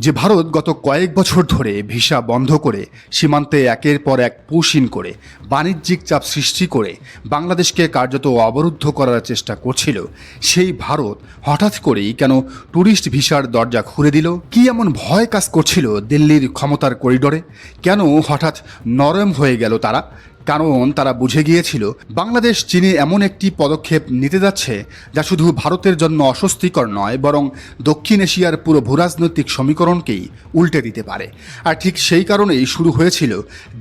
যে ভারত গত কয়েক বছর ধরে ভিসা বন্ধ করে সীমান্তে একের পর এক পুশইন করে বাণিজ্যিক চাপ সৃষ্টি করে বাংলাদেশকে কার্যত অবরুদ্ধ করার চেষ্টা করছিল, সেই ভারত হঠাৎ করেই কেন ট্যুরিস্ট ভিসার দরজা খুলে দিল? কি এমন ভয় কাজ করছিল দিল্লির ক্ষমতার করিডোরে? কেন হঠাৎ নরম হয়ে গেল তারা? কারণ তারা বুঝে গিয়েছিল বাংলাদেশ চীনে এমন একটি পদক্ষেপ নিতে যাচ্ছে যা শুধু ভারতের জন্য অস্বস্তিকর নয়, বরং দক্ষিণ এশিয়ার পুরো ভূরাজনৈতিক সমীকরণকেই উল্টে দিতে পারে। আর ঠিক সেই কারণেই শুরু হয়েছিল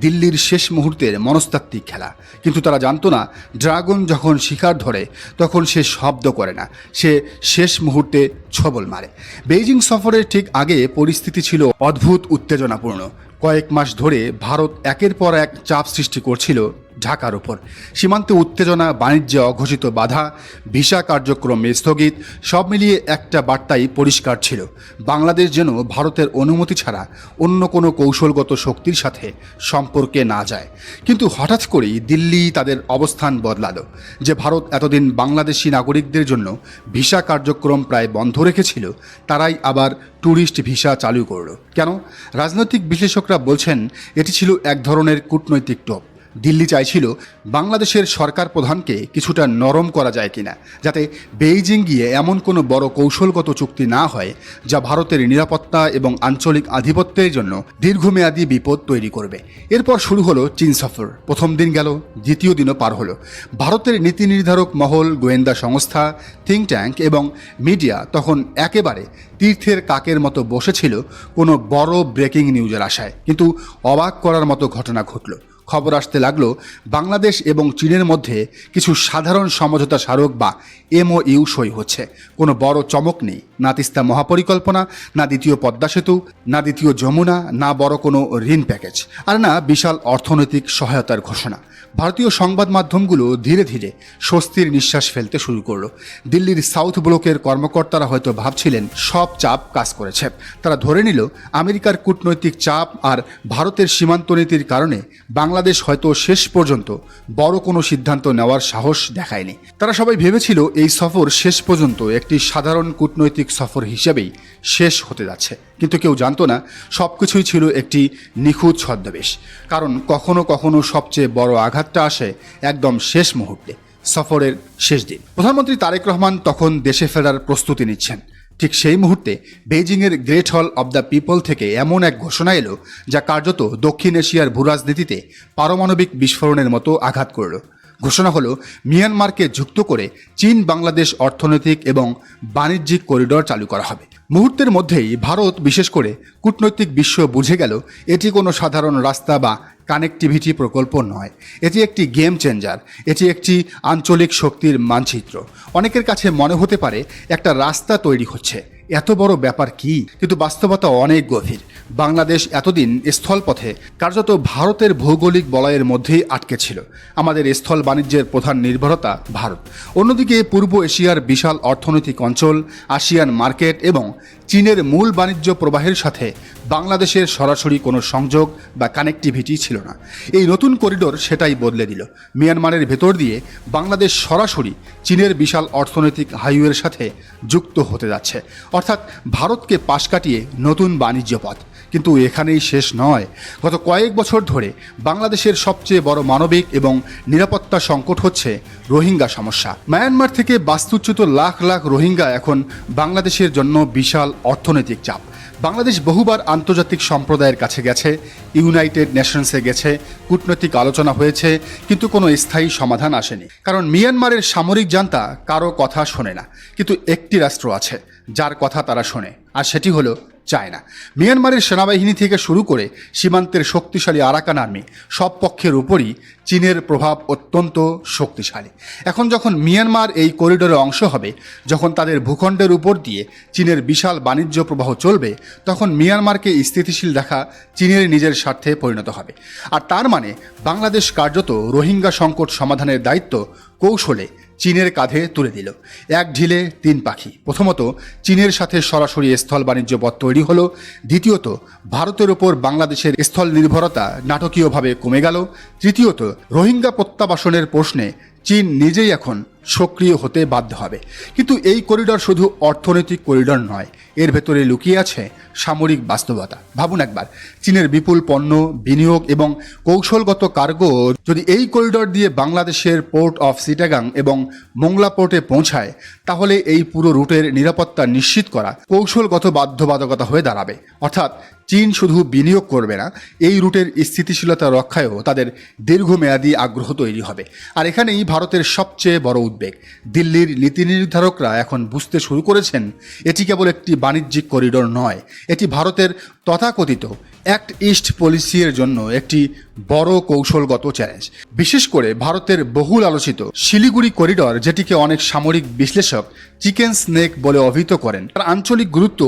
দিল্লির শেষ মুহূর্তের মনস্তাত্ত্বিক খেলা। কিন্তু তারা জানতো না, ড্রাগন যখন শিকার ধরে তখন সে শব্দ করে না, সে শেষ মুহূর্তে ছবল মারে। বেইজিং সফরের ঠিক আগে পরিস্থিতি ছিল অদ্ভুত উত্তেজনাপূর্ণ। কয়েক মাস ধরে ভারত একের পর এক চাপ সৃষ্টি করছিল ঢাকার উপর। সীমান্তে উত্তেজনা, বাণিজ্যে অঘোষিত বাধা, ভিসা কার্যক্রম স্থগিত, সব মিলিয়ে একটা বার্তাই পরিষ্কার ছিল, বাংলাদেশ যেন ভারতের অনুমতি ছাড়া অন্য কোনো কৌশলগত শক্তির সাথে সম্পর্কে না যায়। কিন্তু হঠাৎ করেই দিল্লি তাদের অবস্থান বদলালো। যে ভারত এতদিন বাংলাদেশি নাগরিকদের জন্য ভিসা কার্যক্রম প্রায় বন্ধ রেখেছিল, তারাই আবার ট্যুরিস্ট ভিসা চালু করলো। কেন? রাজনৈতিক বিশ্লেষকরা বলছেন এটি ছিল এক ধরনের কূটনৈতিক টোপ। দিল্লি চাইছিল বাংলাদেশের সরকার প্রধানকে কিছুটা নরম করা যায় কিনা, যাতে বেইজিং গিয়ে এমন কোনো বড় কৌশলগত চুক্তি না হয় যা ভারতের নিরাপত্তা এবং আঞ্চলিক আধিপত্যের জন্য দীর্ঘমেয়াদী বিপদ তৈরি করবে। এরপর শুরু হলো চীন সফর। প্রথম দিন গেল, দ্বিতীয় দিনও পার হলো। ভারতের নীতি নির্ধারক মহল, গোয়েন্দা সংস্থা, থিঙ্ক ট্যাঙ্ক এবং মিডিয়া তখন একেবারে তীর্থের কাকের মতো বসেছিল কোনো বড় ব্রেকিং নিউজের আশায়। কিন্তু অবাক করার মতো ঘটনা ঘটল। খবর আসতে লাগলো বাংলাদেশ এবং চীনের মধ্যে কিছু সাধারণ সমঝোতা স্মারক বা MOU সই হচ্ছে। কোনো বড় চমক নেই, না তিস্তা মহাপরিকল্পনা, না দ্বিতীয় পদ্মা সেতু, না দ্বিতীয় যমুনা, না বড় কোনো ঋণ প্যাকেজ, আর না বিশাল অর্থনৈতিক সহায়তার ঘোষণা। ভারতীয় সংবাদ মাধ্যমগুলো ধীরে ধীরে স্বস্তির নিঃশ্বাস ফেলতে শুরু করলো। দিল্লির সাউথ ব্লকের কর্মকর্তারা হয়তো ভাবছিলেন সব চাপ কাজ করেছে। তারা ধরে নিল আমেরিকার কূটনৈতিক চাপ আর ভারতের সীমান্ত নীতির কারণে বাংলাদেশ হয়তো শেষ পর্যন্ত বড় কোনো সিদ্ধান্ত নেওয়ার সাহস দেখায়নি। তারা সবাই ভেবেছিল এই সফর শেষ পর্যন্ত একটি সাধারণ কূটনৈতিক সফর হিসেবেই শেষ হতে যাচ্ছে। কিন্তু কেউ জানতো না সবকিছুই ছিল একটি নিখুঁত ছদ্মবেশ। কারণ কখনো কখনো সবচেয়ে বড় আঘাতটা আসে একদম শেষ মুহূর্তে, সফরের শেষ দিন। প্রধানমন্ত্রী তারেক রহমান তখন দেশে ফেরার প্রস্তুতি নিচ্ছেন। ঠিক সেই মুহূর্তে বেইজিংয়ের গ্রেট হল অব দ্য পিপল থেকে এমন এক ঘোষণা এলো যা কার্যত দক্ষিণ এশিয়ার ভূরাজনীতিতে পারমাণবিক বিস্ফোরণের মতো আঘাত করল। ঘোষণা হলো মিয়ানমারকে যুক্ত করে চীন বাংলাদেশ অর্থনৈতিক এবং বাণিজ্যিক করিডোর চালু করা হবে। মুহূর্তের মধ্যেই ভারত, বিশেষ করে কূটনৈতিক বিশ্ব বুঝে গেল এটি কোনো সাধারণ রাস্তা বা কানেক্টিভিটি প্রকল্প নয়, এটি একটি গেম চেঞ্জার, এটি একটি আঞ্চলিক শক্তির মানচিত্র। অনেকের কাছে মনে হতে পারে একটা রাস্তা তৈরি হচ্ছে, এত বড় ব্যাপার কি? কিন্তু বাস্তবতা অনেক গভীর। বাংলাদেশ এতদিন স্থলপথে কার্যত ভারতের ভৌগোলিক বলয়ের মধ্যেই আটকে ছিল। আমাদের স্থল বাণিজ্যের প্রধান নির্ভরতা ভারত। অন্যদিকে পূর্ব এশিয়ার বিশাল অর্থনৈতিক অঞ্চল, আসিয়ান মার্কেট এবং চীনের মূল বাণিজ্য প্রবাহের সাথে বাংলাদেশের সরাসরি কোনো সংযোগ বা কানেক্টিভিটি ছিল না। এই নতুন করিডোর সেটাই বদলে দিল। মিয়ানমারের ভেতর দিয়ে বাংলাদেশ সরাসরি চীনের বিশাল অর্থনৈতিক হাইওয়ের সাথে যুক্ত হতে যাচ্ছে, অর্থাৎ ভারতকে পাশ কাটিয়ে নতুন বাণিজ্য পথ। কিন্তু এখানেই শেষ নয়। গত কয়েক বছর ধরে বাংলাদেশের সবচেয়ে বড় মানবিক এবং নিরাপত্তা সংকট হচ্ছে রোহিঙ্গা সমস্যা। মায়ানমার থেকে বাস্তুচ্যুত লাখ লাখ রোহিঙ্গা এখন বাংলাদেশের জন্য বিশাল অর্থনৈতিক চাপ। বাংলাদেশ বহুবার আন্তর্জাতিক সম্প্রদায়ের কাছে গেছে, ইউনাইটেড নেশনসে গেছে, কূটনৈতিক আলোচনা হয়েছে, কিন্তু কোনো স্থায়ী সমাধান আসেনি। কারণ মিয়ানমারের সামরিক জান্তা কারো কথা শোনে না। কিন্তু একটি রাষ্ট্র আছে যার কথা তারা শোনে, আর সেটি হলো চায়না। মিয়ানমারের সেনাবাহিনী থেকে শুরু করে সীমান্তের শক্তিশালী আরাকান আর্মি, সব পক্ষের উপরই চীনের প্রভাব অত্যন্ত শক্তিশালী। এখন যখন মিয়ানমার এই করিডোরের অংশ হবে, যখন তাদের ভূখণ্ডের উপর দিয়ে চীনের বিশাল বাণিজ্য প্রবাহ চলবে, তখন মিয়ানমারকে স্থিতিশীল দেখা চীনের নিজের স্বার্থে পরিণত হবে। আর তার মানে বাংলাদেশ কার্যত রোহিঙ্গা সংকট সমাধানের দায়িত্ব কৌশলে চীনের কাঁধে তুলে দিল। এক ঢিলে তিন পাখি। প্রথমত, চীনের সাথে সরাসরি স্থল বাণিজ্য পথ তৈরি হলো। দ্বিতীয়ত, ভারতের ওপর বাংলাদেশের স্থল নির্ভরতা নাটকীয়ভাবে কমে গেল। তৃতীয়ত, রোহিঙ্গা প্রত্যাবাসনের প্রশ্নে চীন নিজেই এখন সক্রিয় হতে বাধ্য হবে। কিন্তু এই করিডর শুধু অর্থনৈতিক করিডর নয়, এর ভেতরে লুকিয়ে আছে সামরিক বাস্তবতা। ভাবুন একবার, চীনের বিপুল পণ্য, বিনিয়োগ এবং কৌশলগত কার্গো যদি এই করিডর দিয়ে বাংলাদেশের পোর্ট অফ চিটাগাং এবং মোংলা পোর্টে পৌঁছায়, তাহলে এই পুরো রুটের নিরাপত্তা নিশ্চিত করা কৌশলগত বাধ্যবাধকতা হয়ে দাঁড়াবে। অর্থাৎ চীন শুধু বিনিয়োগ করবে না, এই রুটের স্থিতিশীলতা রক্ষায়ও তাদের দীর্ঘমেয়াদী আগ্রহ তৈরি হবে। আর এখানেই ভারতের সবচেয়ে বড় উদ্বেগ। দিল্লির নীতি নির্ধারকরা এখন বুঝতে শুরু করেছেন এটি কেবল একটি বাণিজ্যিক করিডোর নয়, এটি ভারতের তথাকথিত অ্যাক্ট ইস্ট পলিসির জন্য একটি বড় কৌশলগত চ্যালেঞ্জ। বিশেষ করে ভারতের বহুল আলোচিত শিলিগুড়ি করিডর, যেটিকে অনেক সামরিক বিশ্লেষক চিকেন স্নেক বলে অভিহিত করেন, তার আঞ্চলিক গুরুত্ব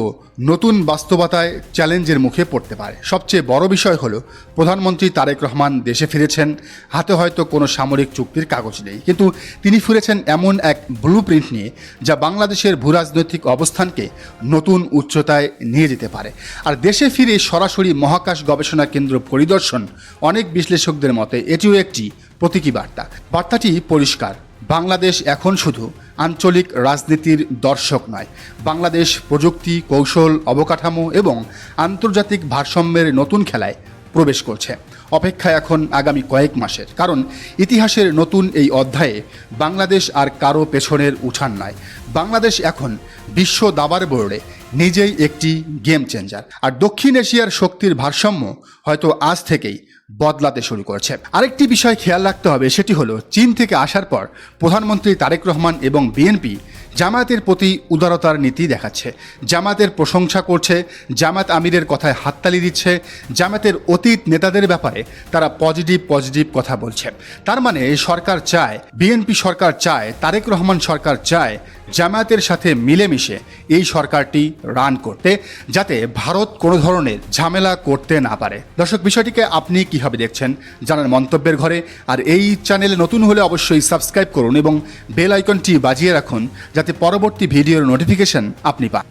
নতুন বাস্তবতায় চ্যালেঞ্জের মুখে পড়তে পারে। সবচেয়ে বড় বিষয় হলো প্রধানমন্ত্রী তারেক রহমান দেশে ফিরেছেন, হাতে হয়তো কোনো সামরিক চুক্তির কাগজ নেই, কিন্তু তিনি ফিরেছেন এমন এক ব্লুপ্রিন্ট নিয়ে যা বাংলাদেশের ভূরাজনৈতিক অবস্থানকে নতুন উচ্চতায় নিয়ে যেতে পারে। আর দেশে ফিরে সরাসরি মহাকাশ গবেষণা কেন্দ্র পরিদর্শন, অনেক বিশ্লেষকদের মতে এটিও একটি প্রতীকী বার্তা। বার্তাটি পরিষ্কার, বাংলাদেশ এখন শুধু আঞ্চলিক রাজনীতির দর্শক নয়, বাংলাদেশ প্রযুক্তি, কৌশল, অবকাঠামো এবং আন্তর্জাতিক ভারসাম্যের নতুন খেলায় প্রবেশ করছে। অপেক্ষা এখন আগামী কয়েক মাসের, কারণ ইতিহাসের নতুন এই অধ্যায়ে বাংলাদেশ আর কারো পেছনের উঠান নয়। বাংলাদেশ এখন বিশ্ব দাবার বোর্ডে নিজেই একটি গেম চেঞ্জার। আর দক্ষিণ এশিয়ার শক্তির ভারসাম্য হয়তো আজ থেকেই বদলাতে শুরু করছে। আরেকটি বিষয় খেয়াল রাখতে হবে, সেটি হলো চীন থেকে আসার পর প্রধানমন্ত্রী তারেক রহমান এবং বিএনপি জামায়াতের প্রতি উদারতার নীতি দেখাচ্ছে, জামায়াতের প্রশংসা করছে, জামায়াত আমিরের কথায় হাততালি দিচ্ছে, জামায়াতের অতীত নেতাদের ব্যাপারে তারা পজিটিভ কথা বলছে। তার মানে সরকার চায়, বিএনপি সরকার চায়, তারেক রহমান সরকার চায় জামায়াতের সাথে মিলেমিশে এই সরকারটি রান করতে, যাতে ভারত কোনো ধরনের ঝামেলা করতে না পারে। দর্শক, বিষয়টিকে আপনি কিভাবে দেখছেন জানান মন্তব্যের ঘরে। আর এই চ্যানেলে নতুন হলে অবশ্যই সাবস্ক্রাইব করুন এবং বেল আইকনটি বাজিয়ে রাখুন, যাতে পরবর্তী ভিডিওর নোটিফিকেশন আপনি পান।